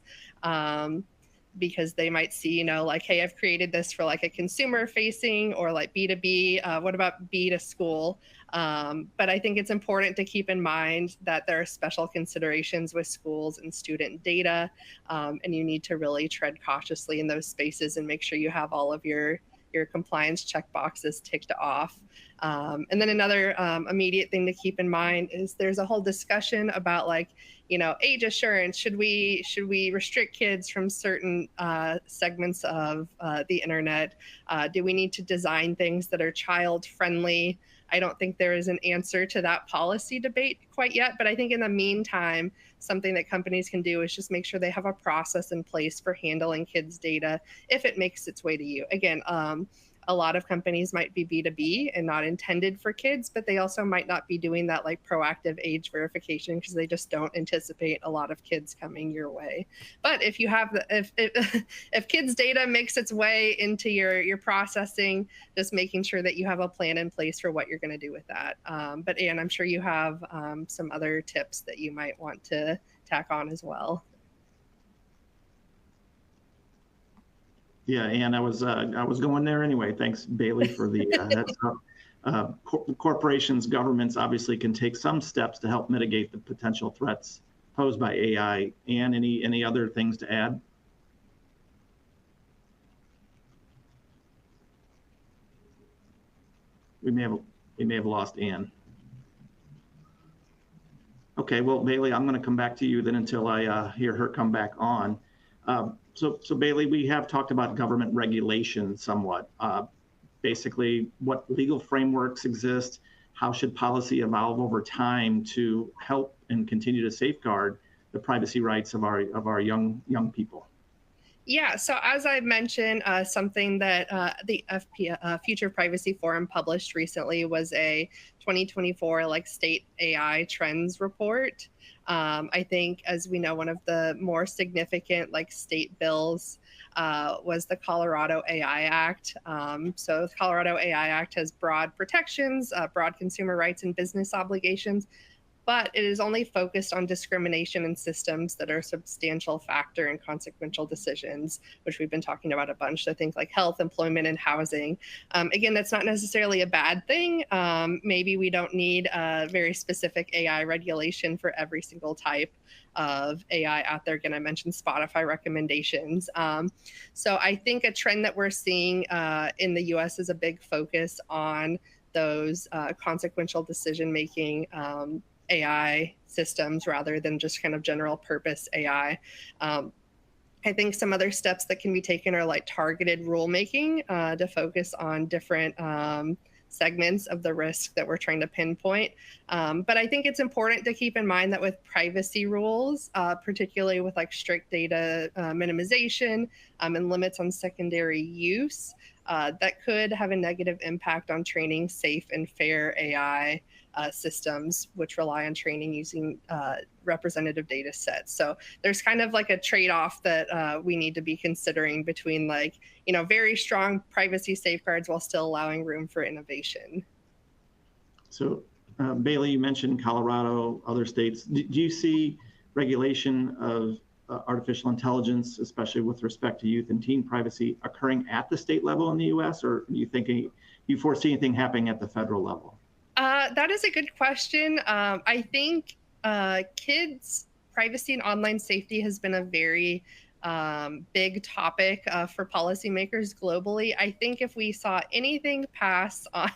Because they might see, like, hey, I've created this for like a consumer facing or like B2B. What about B to school? But I think it's important to keep in mind that there are special considerations with schools and student data. And you need to really tread cautiously in those spaces and make sure you have all of your compliance checkboxes ticked off. And then another immediate thing to keep in mind is there's a whole discussion about like, age assurance. Should we restrict kids from certain segments of the internet? Do we need to design things that are child friendly? I don't think there is an answer to that policy debate quite yet, but I think in the meantime, something that companies can do is just make sure they have a process in place for handling kids' data if it makes its way to you. Again, a lot of companies might be B2B and not intended for kids, but they also might not be doing that like proactive age verification because they just don't anticipate a lot of kids coming your way. But if you have if kids' data makes its way into your processing, just making sure that you have a plan in place for what you're going to do with that. But Anne, I'm sure you have some other tips that you might want to tack on as well. Yeah, and I was going there anyway. Thanks, Bailey, for the heads up. Corporations, governments obviously can take some steps to help mitigate the potential threats posed by AI. And any other things to add? We may have lost Anne. Okay, well, Bailey, I'm going to come back to you then until I hear her come back on. So Bailey, we have talked about government regulation somewhat. Basically, what legal frameworks exist, how should policy evolve over time to help and continue to safeguard the privacy rights of our young people? Yeah, so as I mentioned, something that the Future Privacy Forum published recently was a 2024 like state AI trends report. I think, as we know, one of the more significant like state bills was the Colorado AI Act. So the Colorado AI Act has broad protections, broad consumer rights and business obligations, but it is only focused on discrimination in systems that are a substantial factor in consequential decisions, which we've been talking about a bunch. So things like health, employment, and housing. Again, that's not necessarily a bad thing. Maybe we don't need a very specific AI regulation for every single type of AI out there. Again, I mentioned Spotify recommendations. So I think a trend that we're seeing in the US is a big focus on those consequential decision-making AI systems rather than just kind of general purpose AI. I think some other steps that can be taken are like targeted rulemaking to focus on different segments of the risk that we're trying to pinpoint. But I think it's important to keep in mind that with privacy rules, particularly with like strict data minimization and limits on secondary use, that could have a negative impact on training safe and fair AI systems, which rely on training using representative data sets. So there's kind of like a trade-off that we need to be considering between like, very strong privacy safeguards while still allowing room for innovation. So Bailey, you mentioned Colorado, other states. Do you see regulation of artificial intelligence, especially with respect to youth and teen privacy, occurring at the state level in the US, or do you foresee anything happening at the federal level? That is a good question. I think kids' privacy and online safety has been a very big topic for policymakers globally. I think if we saw anything pass on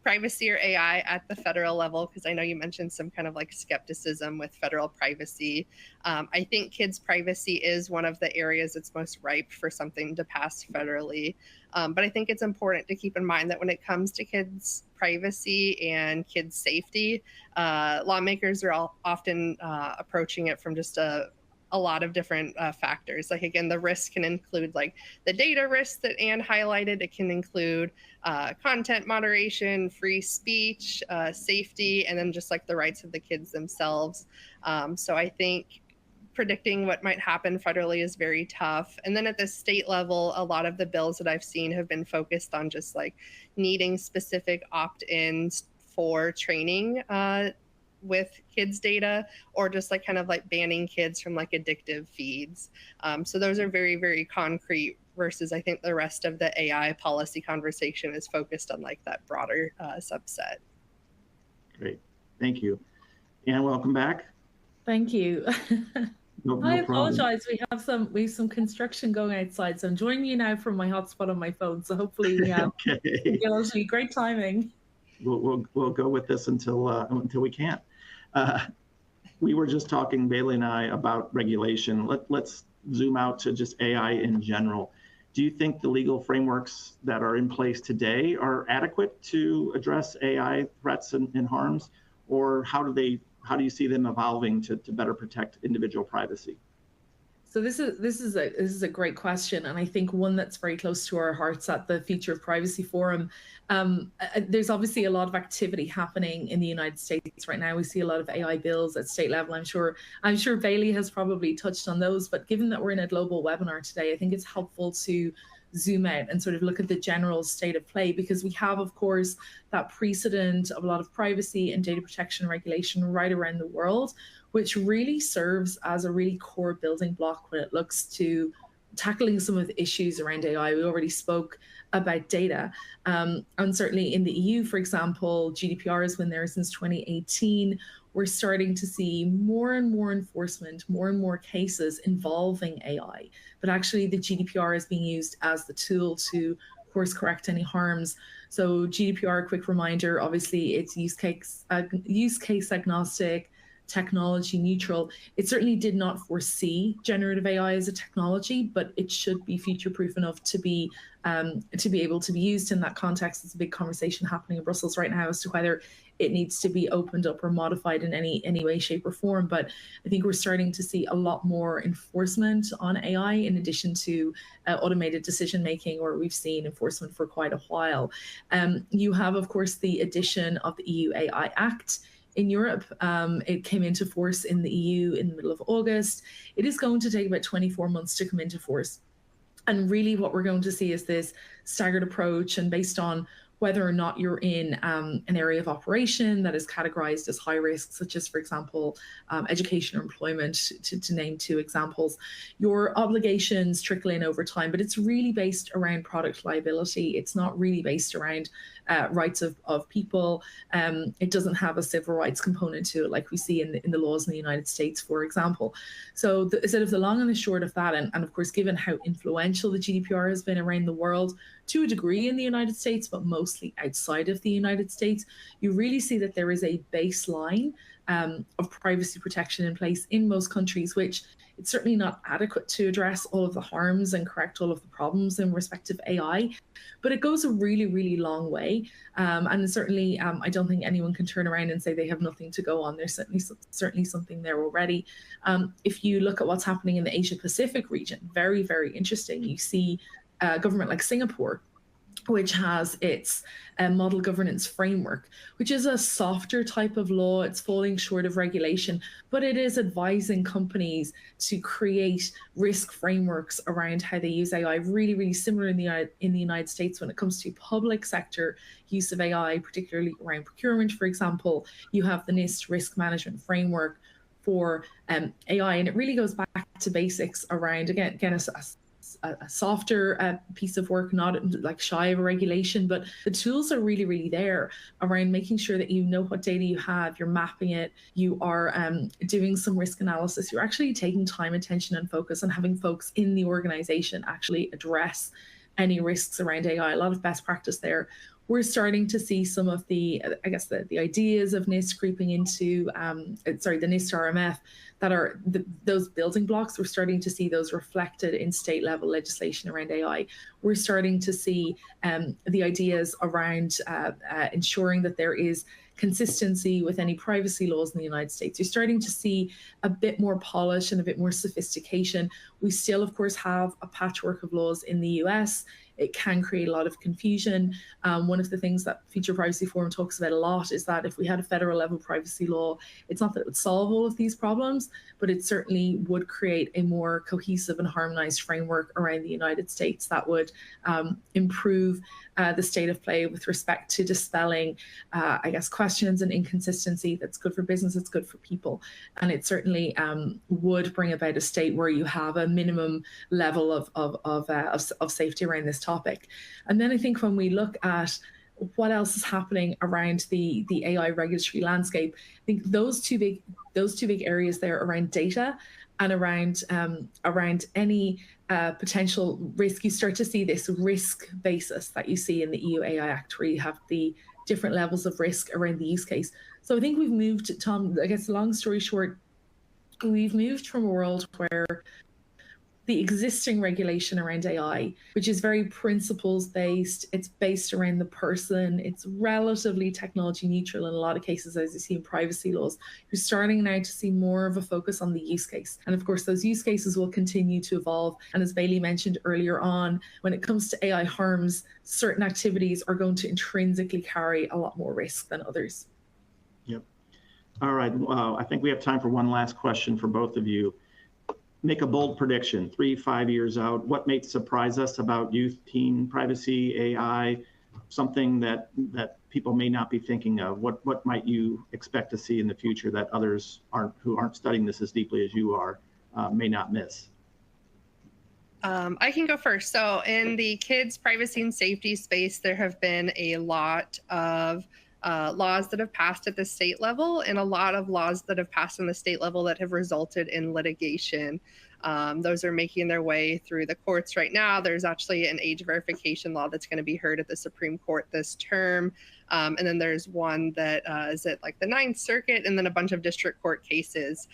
privacy or AI at the federal level, because I know you mentioned some kind of like skepticism with federal privacy, I think kids' privacy is one of the areas that's most ripe for something to pass federally. But I think it's important to keep in mind that when it comes to kids' privacy and kids' safety, lawmakers are often approaching it from just a lot of different factors. Like, again, the risk can include like the data risk that Anne highlighted. It can include content moderation, free speech, safety, and then just like the rights of the kids themselves. So I think predicting what might happen federally is very tough. And then at the state level, a lot of the bills that I've seen have been focused on just like needing specific opt-ins for training with kids' data, or just like kind of like banning kids from like addictive feeds. So those are very, very concrete, versus I think the rest of the AI policy conversation is focused on like that broader subset. Great, thank you. Anne, welcome back. Thank you. No I problem. apologize. We have some construction going outside, so I'm joining you now from my hotspot on my phone. So hopefully we have Okay. great timing. we'll go with this until we can't. We were just talking, Bailey and I, about regulation. Let's zoom out to just AI in general. Do you think the legal frameworks that are in place today are adequate to address AI threats and harms, or how do you see them evolving to better protect individual privacy? So this is a great question, and I think one that's very close to our hearts at the Future of Privacy Forum. There's obviously a lot of activity happening in the United States right now. We see a lot of AI bills at state level. I'm sure Bailey has probably touched on those, but given that we're in a global webinar today, I think it's helpful to zoom out and sort of look at the general state of play, because we have, of course, that precedent of a lot of privacy and data protection regulation right around the world, which really serves as a really core building block when it looks to tackling some of the issues around AI. We already spoke about data. And certainly in the EU, for example, GDPR has been there since 2018. We're starting to see more and more enforcement, more and more cases involving AI. But actually the GDPR is being used as the tool to course correct any harms. So GDPR, quick reminder, obviously it's use case agnostic, technology neutral. It certainly did not foresee generative AI as a technology, but it should be future-proof enough to be able to be used in that context. It's a big conversation happening in Brussels right now as to whether it needs to be opened up or modified in any way, shape, or form. But I think we're starting to see a lot more enforcement on AI in addition to automated decision making, where we've seen enforcement for quite a while. You have, of course, the addition of the EU AI Act. In Europe, it came into force in the EU in the middle of August. It is going to take about 24 months to come into force. And really what we're going to see is this staggered approach, and based on whether or not you're in an area of operation that is categorized as high risk, such as, for example, education or employment, to name two examples, your obligations trickle in over time, but it's really based around product liability. It's not really based around rights of people. It doesn't have a civil rights component to it like we see in the laws in the United States, for example. So sort of the long and the short of that, and of course, given how influential the GDPR has been around the world, to a degree in the United States, but mostly outside of the United States, you really see that there is a baseline of privacy protection in place in most countries, which it's certainly not adequate to address all of the harms and correct all of the problems in respect of AI, but it goes a really, really long way. And certainly, I don't think anyone can turn around and say they have nothing to go on. There's certainly something there already. If you look at what's happening in the Asia Pacific region, very, very interesting. You see a government like Singapore, which has its model governance framework, which is a softer type of law. It's falling short of regulation, but it is advising companies to create risk frameworks around how they use AI, really, really similar in the United States when it comes to public sector use of AI, particularly around procurement, for example. You have the NIST risk management framework for AI, and it really goes back to basics around, again a softer piece of work, not like shy of a regulation, but the tools are really, really there around making sure that you know what data you have, you're mapping it, you are doing some risk analysis, you're actually taking time, attention, and focus on having folks in the organization actually address any risks around AI. A lot of best practice there. We're starting to see some of the, I guess, the ideas of NIST creeping into, the NIST RMF, that are those building blocks. We're starting to see those reflected in state level legislation around AI. We're starting to see the ideas around ensuring that there is consistency with any privacy laws in the United States. You're starting to see a bit more polish and a bit more sophistication. We still, of course, have a patchwork of laws in the US. It can create a lot of confusion. One of the things that Future Privacy Forum talks about a lot is that if we had a federal level privacy law, it's not that it would solve all of these problems, but it certainly would create a more cohesive and harmonized framework around the United States that would improve the state of play with respect to dispelling, I guess, questions and inconsistency. That's good for business, it's good for people. And it certainly would bring about a state where you have a minimum level of safety around this topic. And then I think when we look at what else is happening around the AI regulatory landscape, I think those two big areas there around data and around any potential risk, you start to see this risk basis that you see in the EU AI Act, where you have the different levels of risk around the use case. So I think we've moved, Tom, I guess long story short, we've moved from a world where the existing regulation around AI, which is very principles based, it's based around the person, it's relatively technology neutral in a lot of cases, as you see in privacy laws. You're starting now to see more of a focus on the use case. And of course, those use cases will continue to evolve. And as Bailey mentioned earlier on, when it comes to AI harms, certain activities are going to intrinsically carry a lot more risk than others. Yep. All right. I think we have time for one last question for both of you. Make a bold prediction, 3-5 years out. What may surprise us about youth, teen privacy, AI, something that people may not be thinking of? What might you expect to see in the future that others who aren't studying this as deeply as you are may not miss? I can go first. So in the kids' privacy and safety space, there have been a lot of laws that have passed at the state level, and a lot of laws that have passed on the state level that have resulted in litigation. Those are making their way through the courts right now. There's actually an age verification law that's going to be heard at the Supreme Court this term. And then there's one that is at like the Ninth Circuit, and then a bunch of district court cases.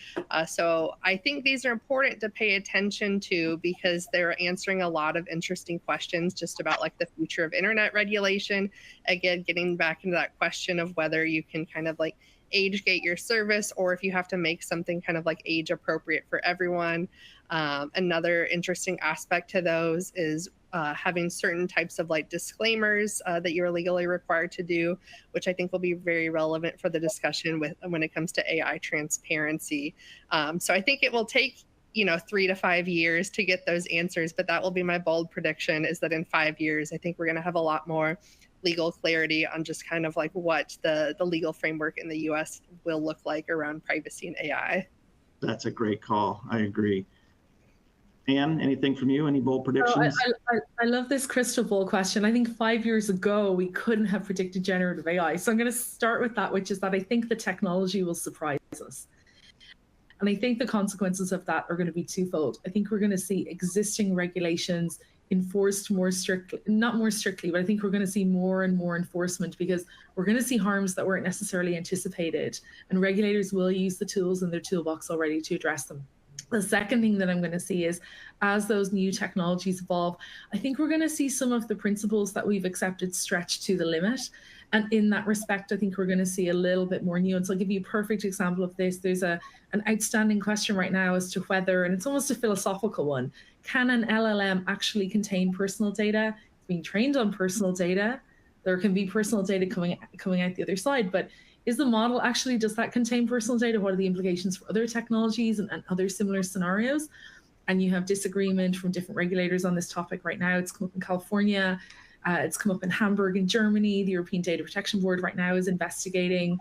So I think these are important to pay attention to because they're answering a lot of interesting questions just about like the future of internet regulation. Again, getting back into that question of whether you can kind of like age gate your service or if you have to make something kind of like age appropriate for everyone. Another interesting aspect to those is having certain types of like disclaimers that you're legally required to do, which I think will be very relevant for the discussion when it comes to AI transparency. So I think it will take 3 to 5 years to get those answers, but that will be my bold prediction, is that in 5 years, I think we're going to have a lot more legal clarity on just kind of like what the legal framework in the US will look like around privacy and AI. That's a great call. I agree. Anne, anything from you? Any bold predictions? I love this crystal ball question. I think 5 years ago, we couldn't have predicted generative AI. So I'm going to start with that, which is that I think the technology will surprise us. And I think the consequences of that are going to be twofold. I think we're going to see existing regulations enforced more strictly, not more strictly, but I think we're going to see more and more enforcement because we're going to see harms that weren't necessarily anticipated. And regulators will use the tools in their toolbox already to address them. The second thing that I'm going to see is as those new technologies evolve, I think we're going to see some of the principles that we've accepted stretched to the limit. And in that respect, I think we're going to see a little bit more nuance. I'll give you a perfect example of this. There's an outstanding question right now as to whether, and it's almost a philosophical one, can an LLM actually contain personal data? It's being trained on personal data. There can be personal data coming out the other side, but is the model actually, does that contain personal data? What are the implications for other technologies and other similar scenarios? And you have disagreement from different regulators on this topic right now. It's come up in California. It's come up in Hamburg in Germany. The European Data Protection Board right now is investigating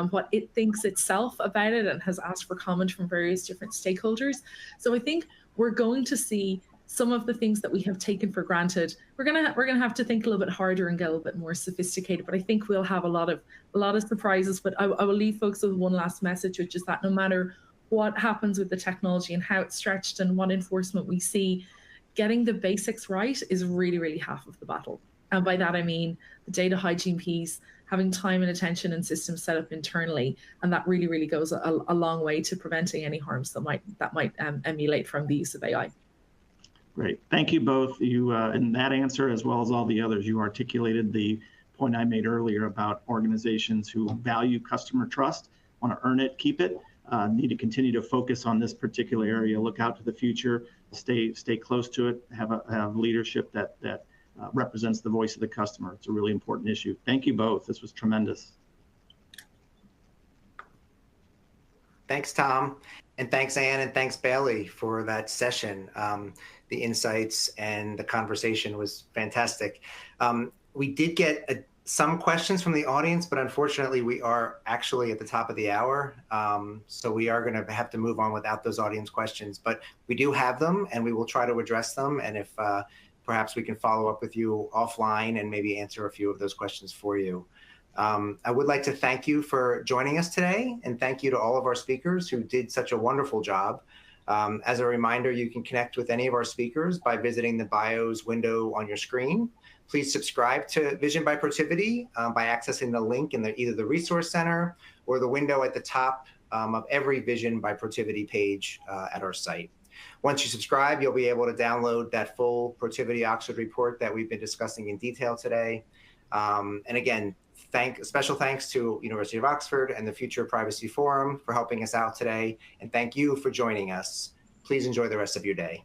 what it thinks itself about it and has asked for comment from various different stakeholders. So I think we're going to see some of the things that we have taken for granted. We're gonna have to think a little bit harder and get a little bit more sophisticated. But I think we'll have a lot of surprises. But I will leave folks with one last message, which is that no matter what happens with the technology and how it's stretched and what enforcement we see, getting the basics right is really, really half of the battle. And by that I mean the data hygiene piece, having time and attention and systems set up internally, and that really, really goes a long way to preventing any harms that might emulate from the use of AI. Great. Thank you both. You in that answer, as well as all the others, you articulated the point I made earlier about organizations who value customer trust, want to earn it, keep it, need to continue to focus on this particular area, look out to the future, stay close to it, have leadership that represents the voice of the customer. It's a really important issue. Thank you both. This was tremendous. Thanks, Tom. And thanks, Anne, and thanks, Bailey, for that session. The insights and the conversation was fantastic. We did get some questions from the audience, but unfortunately, we are actually at the top of the hour. So we are going to have to move on without those audience questions. But we do have them, and we will try to address them. And if perhaps we can follow up with you offline and maybe answer a few of those questions for you. I would like to thank you for joining us today, and thank you to all of our speakers who did such a wonderful job. As a reminder, you can connect with any of our speakers by visiting the bios window on your screen. Please subscribe to Vision by Protiviti by accessing the link in either the Resource Center or the window at the top of every Vision by Protiviti page at our site. Once you subscribe, you'll be able to download that full Protiviti Oxford report that we've been discussing in detail today. And again, special thanks to University of Oxford and the Future Privacy Forum for helping us out today. And thank you for joining us. Please enjoy the rest of your day.